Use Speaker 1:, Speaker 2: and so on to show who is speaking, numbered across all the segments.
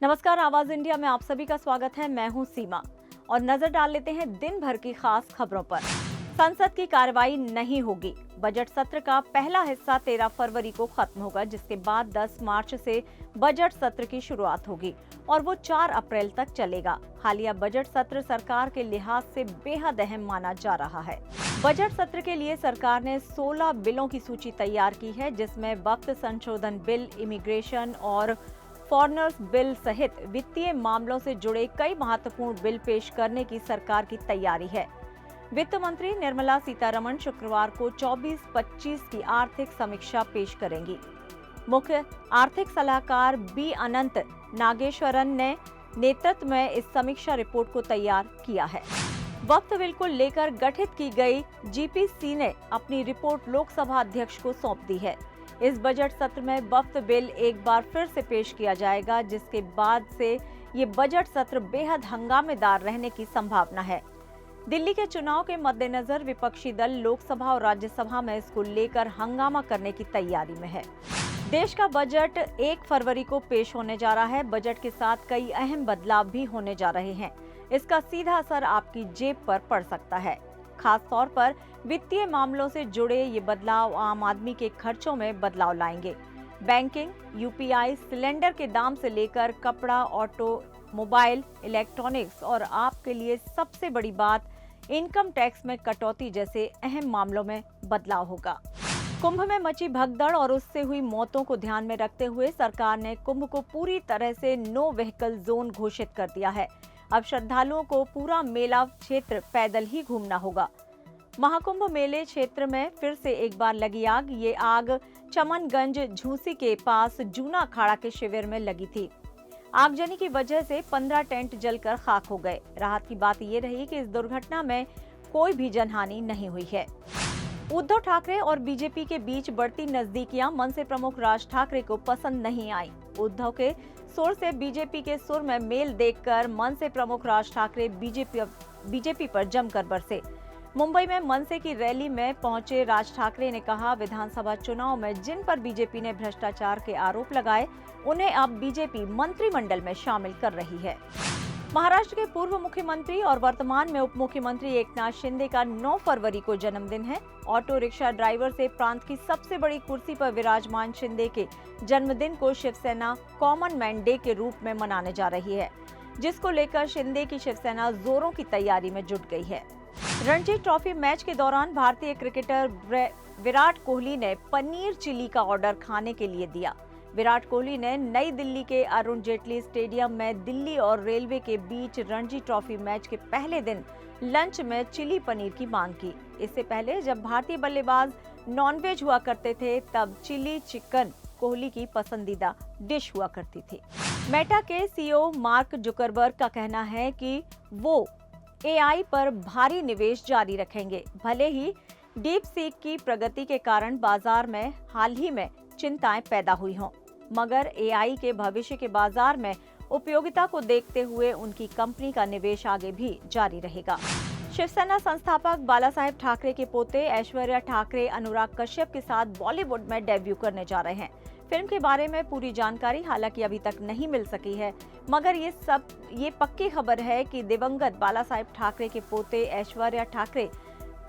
Speaker 1: नमस्कार, आवाज इंडिया में आप सभी का स्वागत है। मैं हूं सीमा और नजर डाल लेते हैं दिन भर की खास खबरों पर। संसद की कार्रवाई नहीं होगी। बजट सत्र का पहला हिस्सा 13 फरवरी को खत्म होगा, जिसके बाद 10 मार्च से बजट सत्र की शुरुआत होगी और वो 4 अप्रैल तक चलेगा। हालिया बजट सत्र सरकार के लिहाज से बेहद अहम माना जा रहा है। बजट सत्र के लिए सरकार ने 16 बिलों की सूची तैयार की है, जिसमें वक्त संशोधन बिल, इमिग्रेशन और फॉरेनर्स बिल सहित वित्तीय मामलों से जुड़े कई महत्वपूर्ण बिल पेश करने की सरकार की तैयारी है। वित्त मंत्री निर्मला सीतारमण शुक्रवार को 24-25 की आर्थिक समीक्षा पेश करेंगी। मुख्य आर्थिक सलाहकार बी अनंत नागेश्वरन ने नेतृत्व में इस समीक्षा रिपोर्ट को तैयार किया है। वक्फ बिल को लेकर गठित की गई जीपीसी ने अपनी रिपोर्ट लोकसभा अध्यक्ष को सौंप दी है। इस बजट सत्र में वक्फ बिल एक बार फिर से पेश किया जाएगा, जिसके बाद से ये बजट सत्र बेहद हंगामेदार रहने की संभावना है। दिल्ली के चुनाव के मद्देनजर विपक्षी दल लोकसभा और राज्यसभा में इसको लेकर हंगामा करने की तैयारी में है। देश का बजट 1 फरवरी को पेश होने जा रहा है। बजट के साथ कई अहम बदलाव भी होने जा रहे हैं। इसका सीधा असर आपकी जेब पर पड़ सकता है। खास तौर पर वित्तीय मामलों से जुड़े ये बदलाव आम आदमी के खर्चों में बदलाव लाएंगे। बैंकिंग, यूपीआई, सिलेंडर के दाम से लेकर कपड़ा, ऑटो, मोबाइल, इलेक्ट्रॉनिक्स और आपके लिए सबसे बड़ी बात इनकम टैक्स में कटौती जैसे अहम मामलों में बदलाव होगा। कुंभ में मची भगदड़ और उससे हुई मौतों को ध्यान में रखते हुए सरकार ने कुंभ को पूरी तरह से नो व्हीकल जोन घोषित कर दिया है। अब श्रद्धालुओं को पूरा मेला क्षेत्र पैदल ही घूमना होगा। महाकुंभ मेले क्षेत्र में फिर से एक बार लगी आग। ये आग चमनगंज झूसी के पास जूना अखाड़ा के शिविर में लगी थी। आगजनी की वजह से 15 टेंट जलकर खाक हो गए। राहत की बात ये रही कि इस दुर्घटना में कोई भी जनहानि नहीं हुई है। उद्धव ठाकरे और बीजेपी के बीच बढ़ती नजदीकियां मनसे प्रमुख राज ठाकरे को पसंद नहीं आई। उद्धव के सुर से बीजेपी के सुर में मेल देखकर मनसे प्रमुख राज ठाकरे बीजेपी पर जमकर बरसे। मुंबई में मनसे की रैली में पहुंचे राज ठाकरे ने कहा, विधानसभा चुनाव में जिन पर बीजेपी ने भ्रष्टाचार के आरोप लगाए, उन्हें अब बीजेपी मंत्रिमंडल में शामिल कर रही है। महाराष्ट्र के पूर्व मुख्यमंत्री और वर्तमान में उप मुख्यमंत्री एकनाथ शिंदे का 9 फरवरी को जन्मदिन है। ऑटो रिक्शा ड्राइवर से प्रांत की सबसे बड़ी कुर्सी पर विराजमान शिंदे के जन्मदिन को शिवसेना कॉमन मैन डे के रूप में मनाने जा रही है, जिसको लेकर शिंदे की शिवसेना जोरों की तैयारी में जुट गई है। रणजी ट्रॉफी मैच के दौरान भारतीय क्रिकेटर विराट कोहली ने पनीर चिली का ऑर्डर खाने के लिए दिया। विराट कोहली ने नई दिल्ली के अरुण जेटली स्टेडियम में दिल्ली और रेलवे के बीच रणजी ट्रॉफी मैच के पहले दिन लंच में चिली पनीर की मांग की। इससे पहले जब भारतीय बल्लेबाज नॉनवेज हुआ करते थे, तब चिली चिकन कोहली की पसंदीदा डिश हुआ करती थी। मेटा के सीईओ मार्क जुकरबर्ग का कहना है कि वो एआई पर भारी निवेश जारी रखेंगे। भले ही डीप सीक की प्रगति के कारण बाजार में हाल ही में चिंताएं पैदा हुई हों, मगर एआई के भविष्य के बाजार में उपयोगिता को देखते हुए उनकी कंपनी का निवेश आगे भी जारी रहेगा। शिवसेना संस्थापक बालासाहेब ठाकरे के पोते ऐश्वर्या ठाकरे अनुराग कश्यप के साथ बॉलीवुड में डेब्यू करने जा रहे हैं। फिल्म के बारे में पूरी जानकारी हालांकि अभी तक नहीं मिल सकी है, मगर ये पक्की खबर है कि दिवंगत बालासाहेब ठाकरे के पोते ऐश्वर्या ठाकरे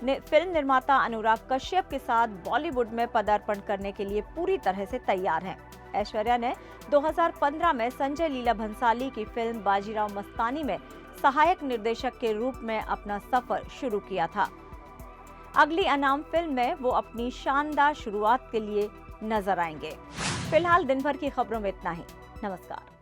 Speaker 1: फिल्म निर्माता अनुराग कश्यप के साथ बॉलीवुड में पदार्पण करने के लिए पूरी तरह से तैयार हैं। ऐश्वर्या ने 2015 में संजय लीला भंसाली की फिल्म बाजीराव मस्तानी में सहायक निर्देशक के रूप में अपना सफर शुरू किया था। अगली अनाम फिल्म में वो अपनी शानदार शुरुआत के लिए नजर आएंगे। फिलहाल दिन भर की खबरों में इतना ही। नमस्कार।